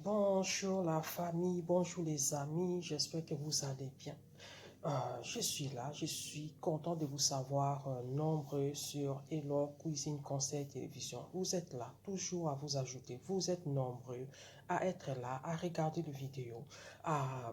Bonjour la famille, bonjour les amis, j'espère que vous allez bien. Je suis là, je suis content de vous savoir nombreux sur Hello Cuisine Conseil Télévision. Vous êtes là, toujours à vous ajouter, vous êtes nombreux à être là, à regarder les vidéos, à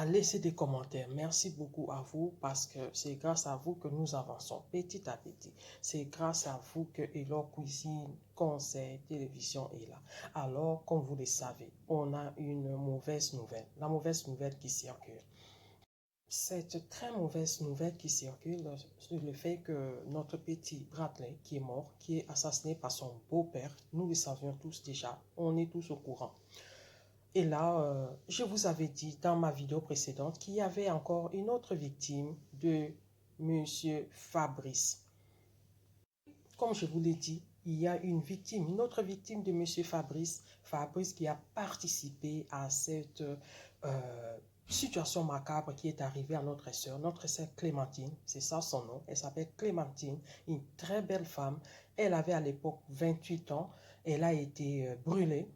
laisser des commentaires. Merci beaucoup à vous parce que c'est grâce à vous que nous avançons petit à petit. C'est grâce à vous que Hello Cuisine, Conseil, Télévision est là. Alors, comme vous le savez, on a une mauvaise nouvelle. La mauvaise nouvelle qui circule. Cette très mauvaise nouvelle qui circule sur le fait que notre petit Bradley qui est mort, qui est assassiné par son beau-père, nous le savions tous déjà, on est tous au courant. Et là, je vous avais dit dans ma vidéo précédente qu'il y avait encore une autre victime de Monsieur Fabrice. Comme je vous l'ai dit, il y a une autre victime de Monsieur Fabrice. Fabrice qui a participé à cette situation macabre qui est arrivée à notre sœur Clémentine, c'est ça son nom. Elle s'appelle Clémentine, une très belle femme. Elle avait à l'époque 28 ans. Elle a été brûlée.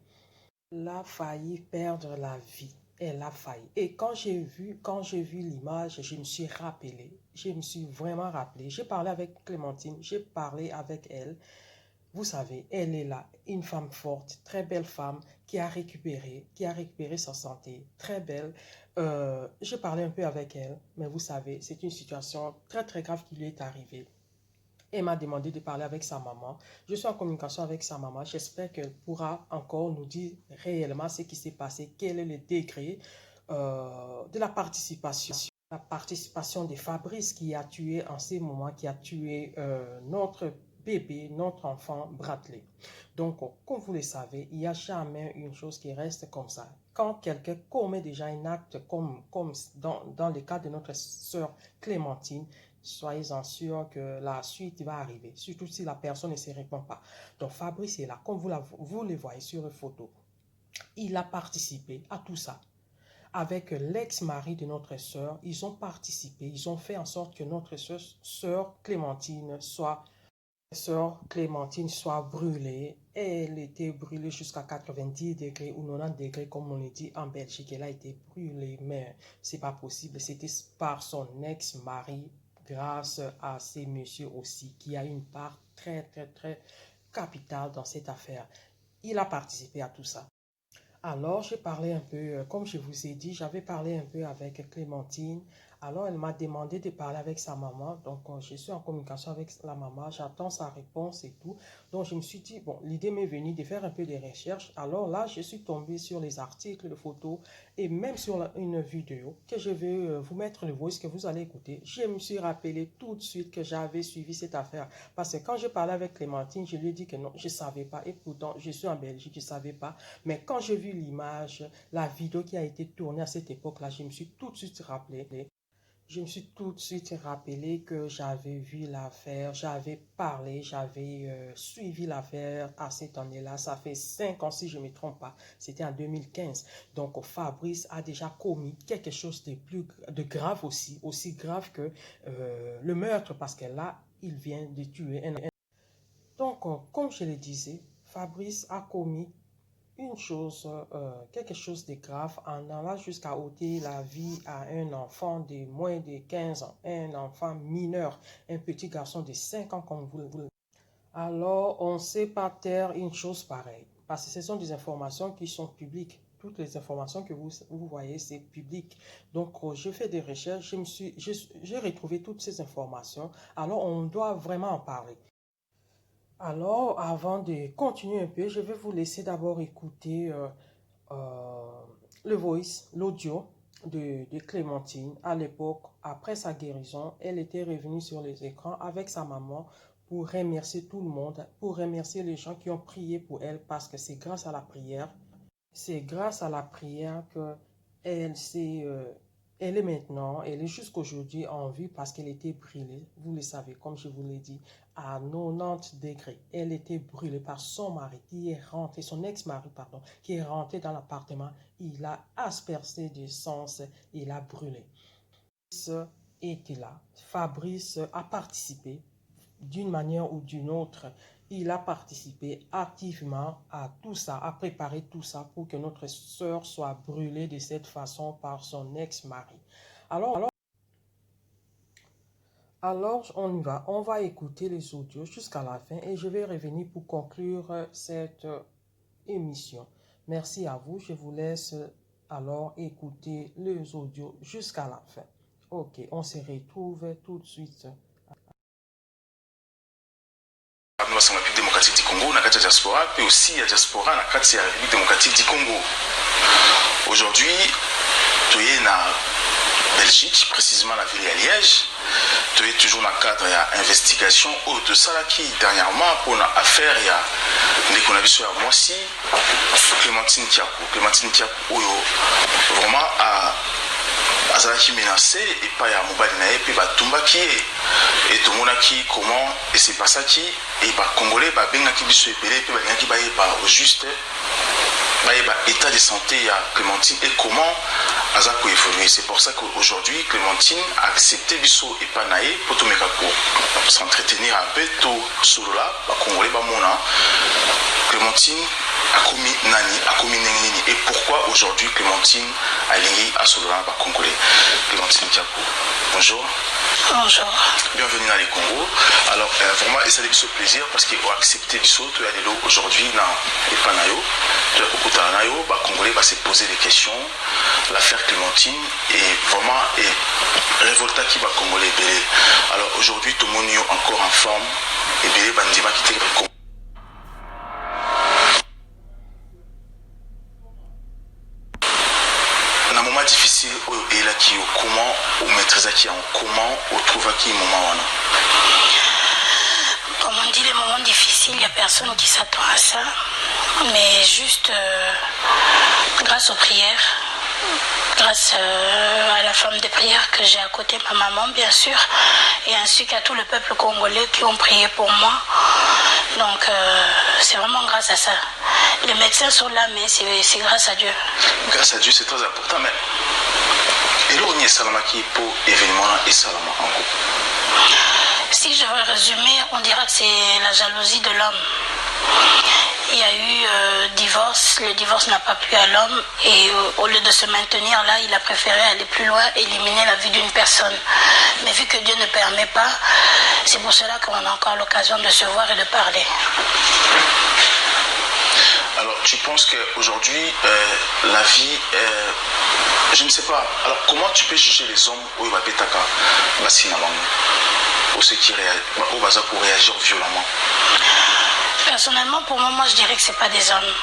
Elle a failli perdre la vie. Elle a failli. Et quand j'ai vu l'image, je me suis rappelé. Je me suis vraiment rappelé. J'ai parlé avec Clémentine, j'ai parlé avec elle. Vous savez, elle est là, une femme forte, très belle femme qui a récupéré sa santé, très belle. J'ai parlé un peu avec elle, mais vous savez, c'est une situation très très grave qui lui est arrivée. Elle m'a demandé de parler avec sa maman. Je suis en communication avec sa maman. J'espère qu'elle pourra encore nous dire réellement ce qui s'est passé, quel est le degré de la participation. La participation de Fabrice qui a tué en ces moments, qui a tué notre bébé, notre enfant Bradley. Donc, comme vous le savez, il n'y a jamais une chose qui reste comme ça. Quand quelqu'un commet déjà un acte comme dans le cas de notre sœur Clémentine, soyez-en sûrs que la suite va arriver, surtout si la personne ne se répond pas. Donc Fabrice est là, comme vous le voyez sur la photo. Il a participé à tout ça. Avec l'ex-mari de notre sœur, ils ont participé, ils ont fait en sorte que notre sœur Clémentine soit brûlée. Elle était brûlée jusqu'à 90 degrés ou 90 degrés, comme on le dit en Belgique. Elle a été brûlée, mais c'est pas possible. C'était par son ex-mari, grâce à ces messieurs aussi, qui a une part très, très, très capitale dans cette affaire. Il a participé à tout ça. Alors, j'ai parlé un peu, comme je vous ai dit, j'avais parlé un peu avec Clémentine. Alors, elle m'a demandé de parler avec sa maman. Donc, je suis en communication avec la maman. J'attends sa réponse et tout. Donc, je me suis dit, bon, l'idée m'est venue de faire un peu de recherches. Alors là, je suis tombé sur les articles, les photos et même sur une vidéo que je vais vous mettre le voice que vous allez écouter. Je me suis rappelé tout de suite que j'avais suivi cette affaire. Parce que quand je parlais avec Clémentine, je lui ai dit que non, je ne savais pas. Et pourtant, je suis en Belgique, je ne savais pas. Mais quand j'ai vu l'image, la vidéo qui a été tournée à cette époque-là, je me suis tout de suite rappelé. Je me suis tout de suite rappelé que j'avais vu l'affaire, j'avais parlé, j'avais suivi l'affaire à cette année-là. Ça fait 5 ans si je ne me trompe pas. C'était en 2015. Donc Fabrice a déjà commis quelque chose de grave aussi grave que le meurtre, parce que là, il vient de tuer un. Donc, comme je le disais, Fabrice a commis quelque chose de grave en allant jusqu'à ôter la vie à un enfant de moins de 15 ans, un enfant mineur, un petit garçon de 5 ans comme vous le dites. Alors, on ne sait pas taire une chose pareille, parce que ce sont des informations qui sont publiques. Toutes les informations que vous voyez, c'est public. Donc, je fais des recherches, j'ai retrouvé toutes ces informations. Alors, on doit vraiment en parler. Alors, avant de continuer un peu, je vais vous laisser d'abord écouter euh, le voice, l'audio de Clémentine. À l'époque, après sa guérison, elle était revenue sur les écrans avec sa maman pour remercier tout le monde, pour remercier les gens qui ont prié pour elle, parce que c'est grâce à la prière que elle s'est elle est jusqu'aujourd'hui en vie, parce qu'elle était brûlée, vous le savez, comme je vous l'ai dit, à 90 degrés. Elle était brûlée par son mari qui est rentré, son ex-mari, pardon, qui est rentré dans l'appartement. Il a aspergé de sang, il a brûlé. Fabrice était là. Fabrice a participé d'une manière ou d'une autre. il a participé activement à tout ça, à préparer tout ça pour que notre sœur soit brûlée de cette façon par son ex-mari. Alors, on y va. On va écouter les audios jusqu'à la fin et je vais revenir pour conclure cette émission. Merci à vous. Je vous laisse alors écouter les audios jusqu'à la fin. Ok, on se retrouve tout de suite. La République démocratique du Congo, la diaspora, puis aussi la diaspora, la République démocratique du Congo. Aujourd'hui, tu es en Belgique, précisément la ville de Liège. Tu es toujours dans le cadre de l'investigation de ça qui dernièrement pour une affaire il y a des connexions à moi aussi Clémentine Tiakou vraiment à azalaki menacé et pas ya mobali na ye puis batumbaki et tout monde qui comment et c'est pas ça qui et ba congolais ba bengaki biso epelé puis balingaki ba yeba au juste ba yeba état de santé ya Clémentine et comment aza ko évoluer. C'est pour ça qu'aujourd'hui Clémentine a accepté biso et pas naé pour tout meka ko s'entretenir un peu tout solo là ba congolais ba mona Clémentine a commis nani, a commis nini et pourquoi aujourd'hui Clémentine a lié à ce là congolais. Clémentine Tiakou, bonjour. Bonjour. Bienvenue dans les Congo. Alors vraiment et ça fait ce plaisir parce qu'ils ont accepté biso tu es là aujourd'hui dans les Panayo, tu as beaucoup d'anayo, bah congolais va se poser des questions. L'affaire Clémentine est vraiment révolta qui va congolais belé. Alors aujourd'hui tout le monde est encore en forme et belé bandi va quitter le Congo. Difficile et là qui comment ou maîtrise qui en comment on trouve qui moment comme on dit les moments difficiles il y a personne qui s'attend à ça mais juste grâce aux prières grâce à la femme de prière que j'ai à côté ma maman bien sûr et ainsi qu'à tout le peuple congolais qui ont prié pour moi donc c'est vraiment grâce à ça. Les médecins sont là, mais c'est grâce à Dieu. Grâce à Dieu, c'est très important, mais... Et là, on est salamaki pour événement et salama en groupe. Si je veux résumer, on dira que c'est la jalousie de l'homme. Il y a eu divorce, le divorce n'a pas plu à l'homme et au lieu de se maintenir là, il a préféré aller plus loin, éliminer la vie d'une personne. Mais vu que Dieu ne permet pas, c'est pour cela qu'on a encore l'occasion de se voir et de parler. Alors, tu penses qu'aujourd'hui, la vie, je ne sais pas, alors comment tu peux juger les hommes au Ibapetaka, ou ceux qui réagissent, pour réagir violemment? Personnellement, pour moi, je dirais que ce n'est pas des hommes.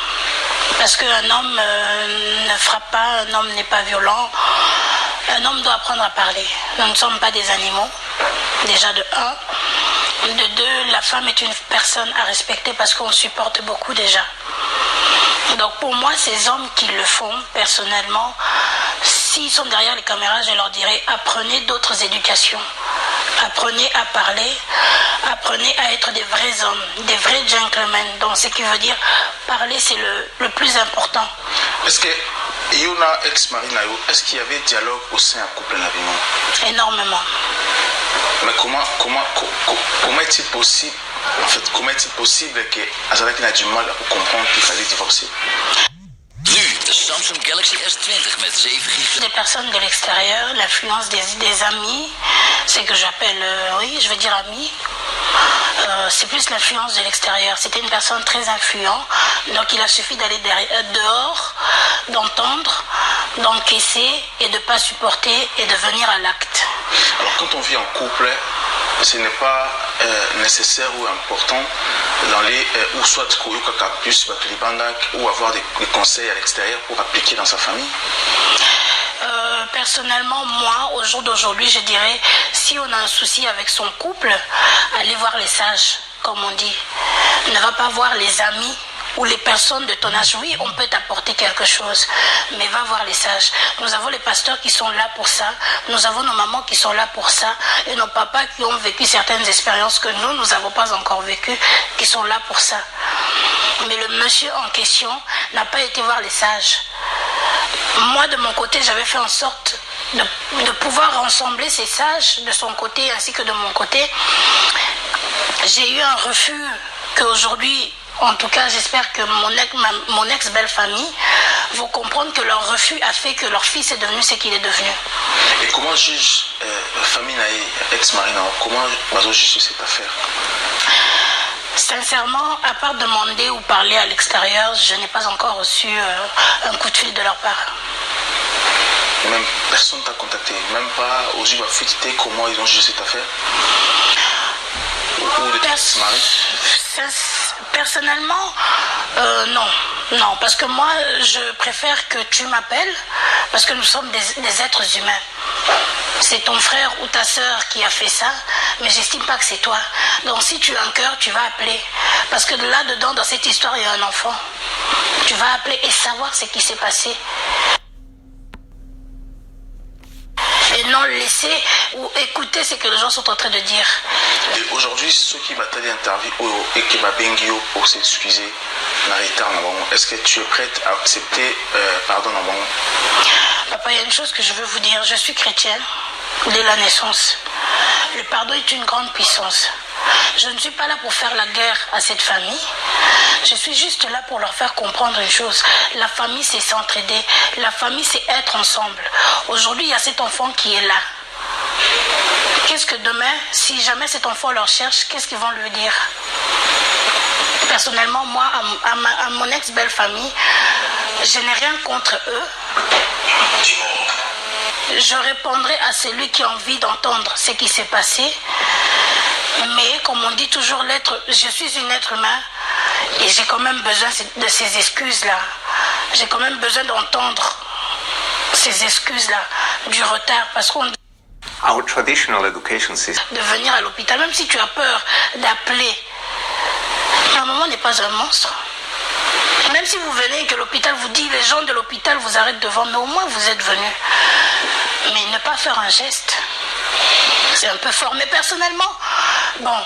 Parce qu'un homme ne frappe pas, un homme n'est pas violent. Un homme doit apprendre à parler. Nous ne sommes pas des animaux, déjà de un. De deux, la femme est une personne à respecter parce qu'on supporte beaucoup déjà. Donc pour moi, ces hommes qui le font, personnellement, s'ils sont derrière les caméras, je leur dirais, apprenez d'autres éducations. Apprenez à parler, apprenez à être des vrais hommes, des vrais gentlemen. Donc ce qui veut dire, parler c'est le plus important. Est-ce que Yona ex-mari Nayo, est-ce qu'il y avait dialogue au sein du couple Nabino? Énormément. Mais comment est-il possible, en fait, comment est-il possible que Azalaki n'a du mal à comprendre qu'il fallait divorcer? Nu, de Samsung Galaxy S20 met 7 GB. Des personnes de l'extérieur, l'influence des amis, c'est que j'appelle, oui, je veux dire amis. C'est plus l'influence de l'extérieur. C'était une personne très influente, donc il a suffi d'aller dehors, d'entendre, d'encaisser et de ne pas supporter et de venir à l'acte. Alors quand on vit en couple, ce n'est pas nécessaire ou important dans les ou soit plus ou avoir des conseils à l'extérieur pour appliquer dans sa famille. Personnellement, moi, au jour d'aujourd'hui, je dirais, si on a un souci avec son couple, allez voir les sages, comme on dit. Ne va pas voir les amis ou les personnes de ton âge. Oui, on peut t'apporter quelque chose, mais va voir les sages. Nous avons les pasteurs qui sont là pour ça, nous avons nos mamans qui sont là pour ça, et nos papas qui ont vécu certaines expériences que nous n'avons pas encore vécues, qui sont là pour ça. Mais le monsieur en question n'a pas été voir les sages. Moi, de mon côté, j'avais fait en sorte de pouvoir rassembler ces sages de son côté ainsi que de mon côté. J'ai eu un refus qu'aujourd'hui, en tout cas, j'espère que mon ex-belle-famille vont comprendre que leur refus a fait que leur fils est devenu ce qu'il est devenu. Et comment juge la famille et ex-mari, comment vous jugez cette affaire? Sincèrement, à part demander ou parler à l'extérieur, je n'ai pas encore reçu un coup de fil de leur part. Même personne ne t'a contacté, même pas aux yeux de comment ils ont jugé cette affaire? Ou de ex-mari? Personnellement, non, parce que moi, je préfère que tu m'appelles, parce que nous sommes des êtres humains. C'est ton frère ou ta soeur qui a fait ça, mais j'estime pas que c'est toi. Donc si tu as un cœur, tu vas appeler. Parce que là-dedans, dans cette histoire, il y a un enfant. Tu vas appeler et savoir ce qui s'est passé. Et non laisser ou écouter ce que les gens sont en train de dire. Et aujourd'hui, ceux qui battent l'interview et qui m'appellent pour s'excuser, est-ce que tu es prête à accepter pardon? Papa, il y a une chose que je veux vous dire. Je suis chrétienne dès la naissance. Le pardon est une grande puissance. Je ne suis pas là pour faire la guerre à cette famille. Je suis juste là pour leur faire comprendre une chose. La famille, c'est s'entraider. La famille, c'est être ensemble. Aujourd'hui, il y a cet enfant qui est là. Qu'est-ce que demain, si jamais cet enfant leur cherche, qu'est-ce qu'ils vont lui dire? Personnellement, moi, à mon ex-belle-famille, je n'ai rien contre eux. Je répondrai à celui qui a envie d'entendre ce qui s'est passé. Mais comme on dit toujours, je suis un être humain et j'ai quand même besoin de ces excuses-là. J'ai quand même besoin d'entendre ces excuses-là, du retard, parce qu'on dit Our traditional education system. de venir à l'hôpital, même si tu as peur d'appeler. Ma maman n'est pas un monstre. Même si vous venez et que l'hôpital vous dit, les gens de l'hôpital vous arrêtent devant, mais au moins vous êtes venus. Mais ne pas faire un geste, c'est un peu fort. Mais personnellement, bon,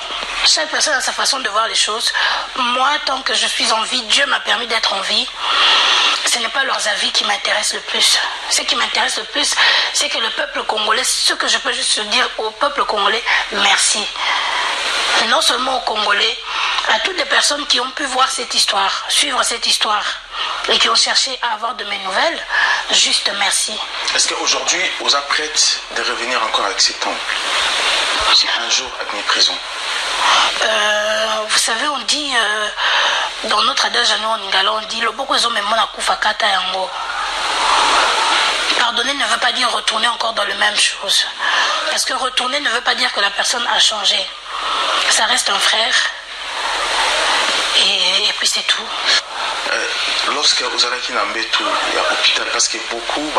chaque personne a sa façon de voir les choses. Moi, tant que je suis en vie, Dieu m'a permis d'être en vie. Ce n'est pas leurs avis qui m'intéressent le plus. Ce qui m'intéresse le plus, c'est que le peuple congolais, ce que je peux juste dire au peuple congolais, merci. Non seulement aux Congolais, à toutes les personnes qui ont pu voir cette histoire, suivre cette histoire, et qui ont cherché à avoir de mes nouvelles, juste merci. Est-ce qu'aujourd'hui, vous êtes prête de revenir encore avec cet homme? Un jour, à mes prisons. Vous savez, on dit, dans notre adage à nous en Lingala, on dit, pardonner ne veut pas dire retourner encore dans la même chose. Parce que retourner ne veut pas dire que la personne a changé. Ça reste un frère. Et puis c'est tout. Lorsque vous allez à l'hôpital, parce que beaucoup,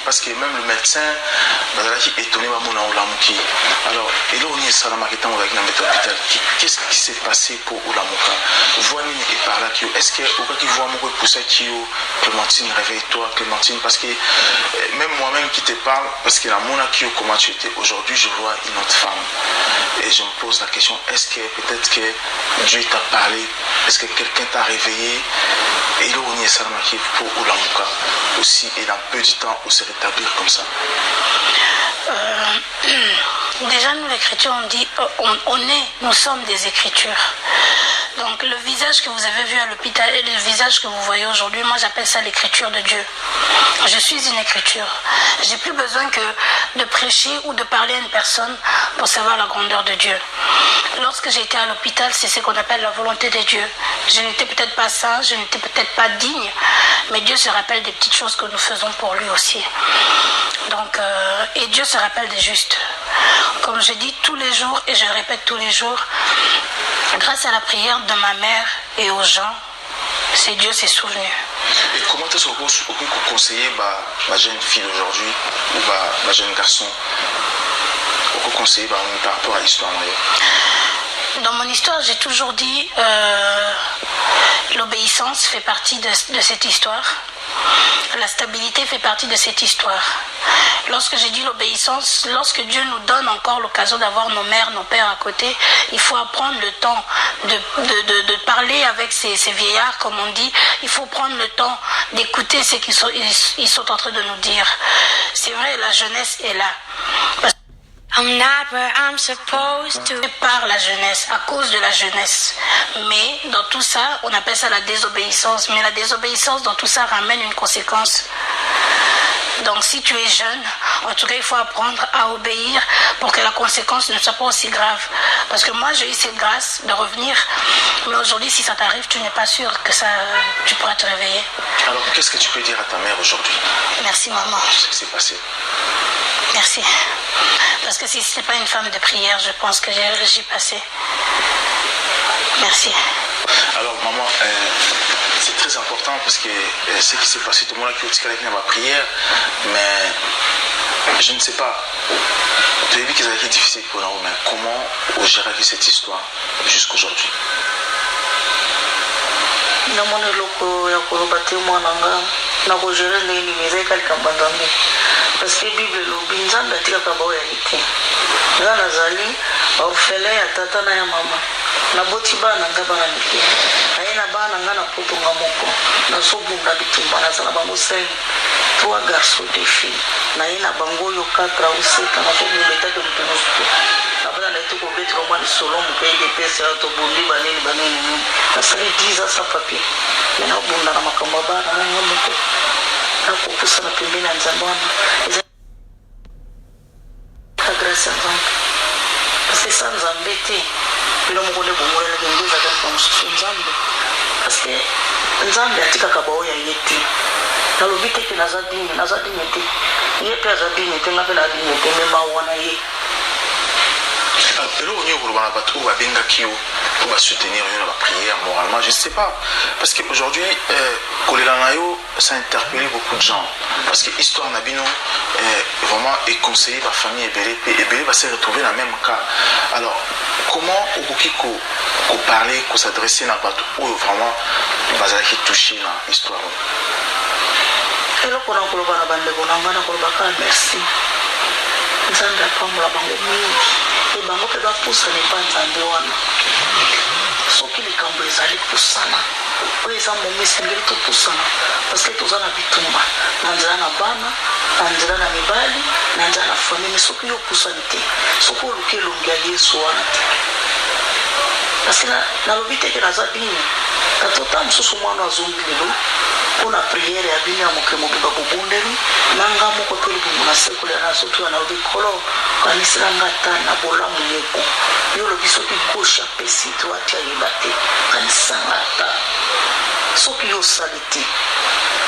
parce que même le médecin, est étonné. Alors, qu'est-ce qui s'est passé pour Oulamuka? Et par là, est-ce que vous voyez pour ça, Clémentine, réveille-toi, Clémentine, parce que même moi-même qui te parle, parce que la mona qui comment tu étais aujourd'hui, je vois une autre femme. Et je me pose la question, est-ce que peut-être que Dieu t'a parlé, est-ce que quelqu'un t'a réveillé? Et là, on y est pour Oulamuka aussi, et dans peu de temps, on se rétablir comme ça. Déjà, nous, les chrétiens, on dit, nous sommes des écritures. Donc, le visage que vous avez vu à l'hôpital et le visage que vous voyez aujourd'hui, moi, j'appelle ça l'écriture de Dieu. Je suis une écriture. J'ai plus besoin que de prêcher ou de parler à une personne pour savoir la grandeur de Dieu. Lorsque j'étais à l'hôpital, c'est ce qu'on appelle la volonté de Dieu. Je n'étais peut-être pas saint, je n'étais peut-être pas digne, mais Dieu se rappelle des petites choses que nous faisons pour lui aussi. Donc, et Dieu se rappelle des justes. Comme je dis tous les jours, et je le répète tous les jours, grâce à la prière de ma mère et aux gens, c'est Dieu s'est souvenu. Et comment est-ce que vous conseillez ma jeune fille aujourd'hui, ou ma jeune garçon, vous conseillez par rapport à l'histoire? Dans mon histoire, j'ai toujours dit l'obéissance fait partie de cette histoire. La stabilité fait partie de cette histoire. Lorsque j'ai dit l'obéissance, lorsque Dieu nous donne encore l'occasion d'avoir nos mères, nos pères à côté, il faut prendre le temps de parler avec ces vieillards, comme on dit. Il faut prendre le temps d'écouter ce qu'ils sont en train de nous dire. C'est vrai, la jeunesse est là. I'm not where I'm supposed to. Par la jeunesse, à cause de la jeunesse. Mais dans tout ça, on appelle ça la désobéissance. Mais la désobéissance dans tout ça ramène une conséquence. Donc si tu es jeune, en tout cas il faut apprendre à obéir pour que la conséquence ne soit pas aussi grave. Parce que moi j'ai eu cette grâce de revenir, mais aujourd'hui si ça t'arrive, tu n'es pas sûr que tu pourras te réveiller. Alors qu'est-ce que tu peux dire à ta mère aujourd'hui? Merci maman. Ce qui s'est passé. Merci. Parce que si ce n'est pas une femme de prière, je pense que j'y passé. Merci. Alors maman, c'est très important parce que ce qui s'est passé, tout le monde a critiqué avec ma prière, mais je ne sais pas. Tu as dit que ça a été difficile pour nous, mais comment on gère cette histoire jusqu'aujourd'hui? namoni eloko ya koloba te mwana nga na kogere ndenge nini eza ekalika banzambe parceke bible elobi nzambe atikaka baoyo yali te nga nazali baofele ya tata na ya mama naboti bana nga bana mike naye na bana nga na potonga moko nazobunda bitumba naza na bango 5 3 garçon de fille naye na bango oyo 4 au 7 nazobunda etake moto nosuku abana na ete kobetela mwa lisolo mope edepesa ya tobundi banini nini nasali 10 ans sans papier me nabunda na makambo ya bana nanga moko nakopusana pembeni ya nzambe wana eza grâce ya nzambe parce que sa nzambe te bino moko nde bongolelaki ngo ezalaka mosusu nzambe parce que nzambe atikaka baoyo ya ye te nalobi te ke naza digne te ye mpe aza digne te nga mpe na digne te me mawa na ye eloko nini okoloba na bato oyo babengaki yo po basoutenir yo na baprière moralement, je ne sais pas, parce qu'aujourd'hui kolela na yo ça a interpellé beaucoup de gens parce que histoire na bino vraiment éconseillé bafamille ebele base retrouver na même cas. Alors comment okoki koparler kosadresse na bato oyo vraiment bazalaki touché na histoire oyo? eloko na koloba na bandeko na nga na kolobaka merci nzambe apambola bango mingi e bango mpe bapusana epa nzambe wana soki likambo ezali pusana oyo eza momi esengeli topusana parce que toza na bitumba na nzela na bana na nzela na mibali na nzela na famille soki yo opusani te soki oluki elongi ya yesu wana te parce que nalobi teke naza bini katota mosusu mwana azongi lelo mpona priere ya bino ya moke mobimba bobundeli nanga moko mpe libungu na sekolo ya nazoto ya nalobi kolo kanisela nga ta na bolamu moko yo lobi soki gauche apesi droite ayeba te kanisa nga ta soki yo osali te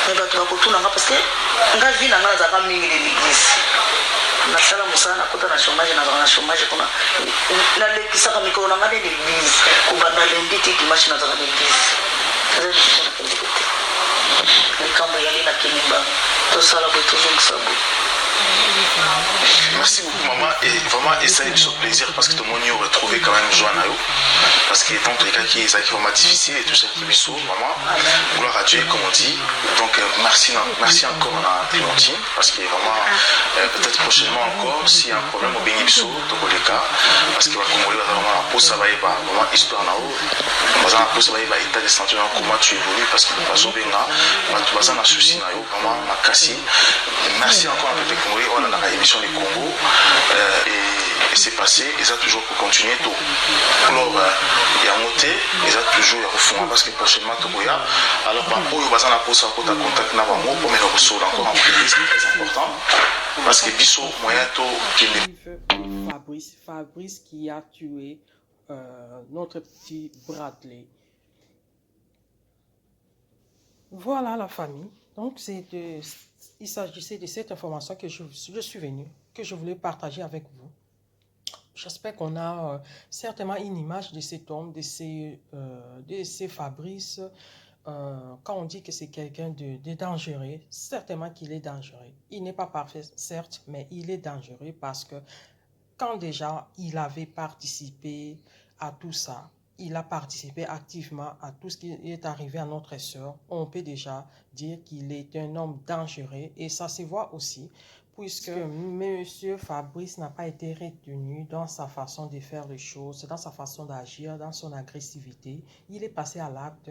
me bato bakotuna nga parce que nga vi na nga nazalaka mingi de l'église nasala mosala nakota na chômage nazala na chômage kuna nalekisaka mikolo na nga de l'église kobanda lendi ti dimanche nazala na l'église likambo yali na kinimba tosala boye tozongisa boye. Merci beaucoup maman et vraiment essaye de se plaisir parce que tout le monde y a retrouvé quand même joie nayo parce que dans tous les cas qui est vraiment difficile et tout ça qui est bissou maman gloire à Dieu comme on dit donc merci encore à Clémentine parce que vraiment peut-être prochainement encore s'il y a un problème au béni bissou dans les cas parce que va Congolais va vraiment pour ça va y avoir vraiment histoire nao baza na pour ça va y avoir état de santé comment tu évolues parce que bazo benga bato baza na souci nayo vraiment makasi. Merci encore à peuple congolais on a la émission du Congo et c'est passé et ça toujours pour continuer tout alors il y a monté et ça toujours il refond parce que prochainement tout boya alors par oyo baza na posa ko ta contact na bango pour me recevoir encore en privé c'est très important parce que biso moyen to Fabrice qui a tué notre petit Bradley. Voilà la famille. Donc il s'agissait de cette information que je suis venu, que je voulais partager avec vous. J'espère qu'on a certainement une image de cet homme, de ces Fabrice. Quand on dit que c'est quelqu'un de dangereux, certainement qu'il est dangereux. Il n'est pas parfait, certes, mais il est dangereux parce que quand déjà il avait participé à tout ça, il a participé activement à tout ce qui est arrivé à notre sœur, on peut déjà dire qu'il est un homme dangereux et ça se voit aussi puisque Monsieur Fabrice n'a pas été retenu dans sa façon de faire les choses, dans sa façon d'agir, dans son agressivité. Il est passé à l'acte.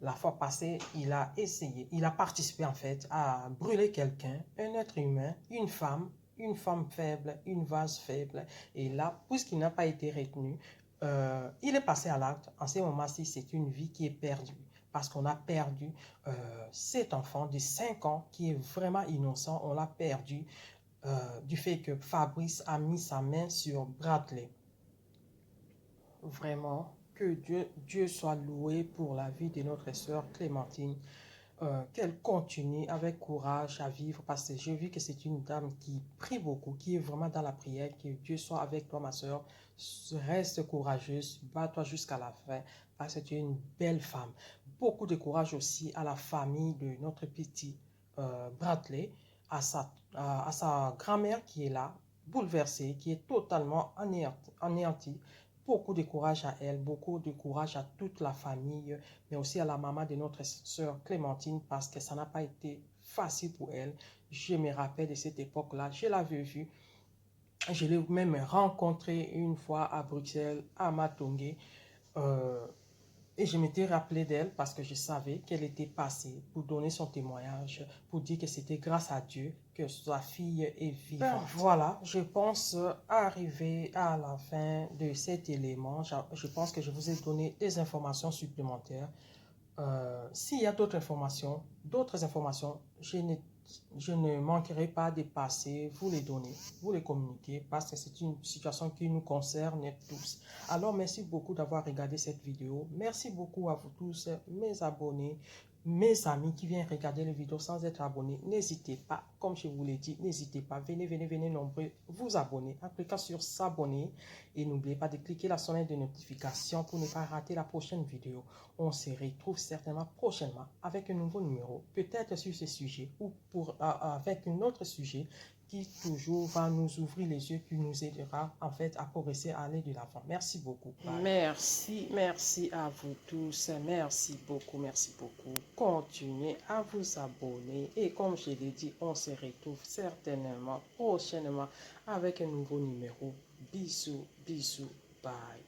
La fois passée, il a participé en fait à brûler quelqu'un, un être humain, une femme, une femme faible, une vase faible. Et là, puisqu'il n'a pas été retenu, il est passé à l'acte. En ce moment-ci, c'est une vie qui est perdue. Parce qu'on a perdu cet enfant de 5 ans qui est vraiment innocent. On l'a perdu du fait que Fabrice a mis sa main sur Bradley. Vraiment, que Dieu soit loué pour la vie de notre sœur Clémentine. Qu'elle continue avec courage à vivre parce que j'ai vu que c'est une dame qui prie beaucoup, qui est vraiment dans la prière. Que Dieu soit avec toi, ma soeur. Reste courageuse, bats-toi jusqu'à la fin parce que tu es une belle femme. Beaucoup de courage aussi à la famille de notre petit Bradley, à sa grand-mère qui est là, bouleversée, qui est totalement anéantie. Beaucoup de courage à elle, beaucoup de courage à toute la famille, mais aussi à la maman de notre sœur Clémentine parce que ça n'a pas été facile pour elle. Je me rappelle de cette époque-là, je l'avais vue. Je l'ai même rencontrée une fois à Bruxelles, à Matongé. Et je m'étais rappelé d'elle parce que je savais qu'elle était passée pour donner son témoignage, pour dire que c'était grâce à Dieu que sa fille est vivante. Voilà, je pense arriver à la fin de cet élément. Je pense que je vous ai donné des informations supplémentaires. S'il y a d'autres informations, je ne manquerai pas de passer, vous les donner, vous les communiquer parce que c'est une situation qui nous concerne tous. Alors, merci beaucoup d'avoir regardé cette vidéo. Merci beaucoup à vous tous, mes abonnés, mes amis qui viennent regarder les vidéos sans être abonnés. N'hésitez pas, comme je vous l'ai dit, n'hésitez pas. Venez nombreux vous abonner en cliquant sur s'abonner. Et n'oubliez pas de cliquer la sonnette de notification pour ne pas rater la prochaine vidéo. On se retrouve certainement prochainement avec un nouveau numéro, peut-être sur ce sujet ou avec un autre sujet qui toujours va nous ouvrir les yeux, qui nous aidera en fait à progresser, à aller de l'avant. Merci beaucoup. Bye. Merci à vous tous. Merci beaucoup. Continuez à vous abonner et comme je l'ai dit, on se retrouve certainement prochainement avec un nouveau numéro. Bisous, bye.